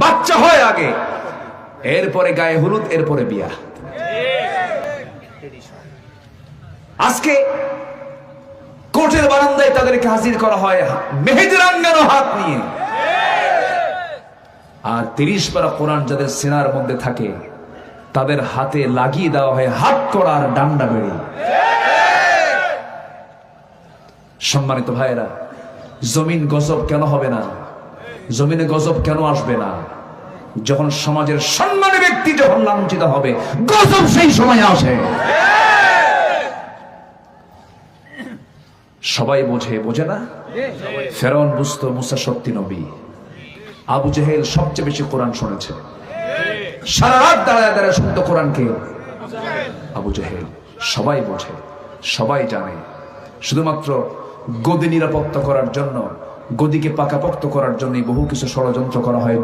বাচ্চা হয় আগে, এরপরে গায়ে হলুদ, এরপরে বিয়া। আজকে কোর্টের বারান্দায় তাদেরকে হাজির করা হয় মেহেদি রাঙ্গানো হাত নিয়ে, আর 30 পারা কোরআন যাদের সিনার মধ্যে থাকে তাদের হাতে লাগিয়ে দেওয়া হয় হাত করার ডান্ডা বেড়ি। সম্মানিত ভাইয়েরা, জমিন গজব কেন হবে না? জমিনে গজব কেন আসবে না? যখন সমাজের সম্মানী ব্যক্তি যখন লাঞ্ছিত হবে, গজব সেই সময় আসে। সবাই বোঝে না? ফেরাউন বুঝতো মুসা সত্যি নবী। আবু জেহেল সবচেয়ে বেশি কোরআন শুনেছে, সারা রাত দাঁড়ায় দাঁড়ায় শুনতো কোরআনকে। আবু জেহেল সবাই বোঝে, সবাই জানে, শুধুমাত্র গদি নিরাপত্তা করার জন্য, গদিকে পাকাপোক্ত করার জন্য বহু কিছু ষড়যন্ত্র করা হয়।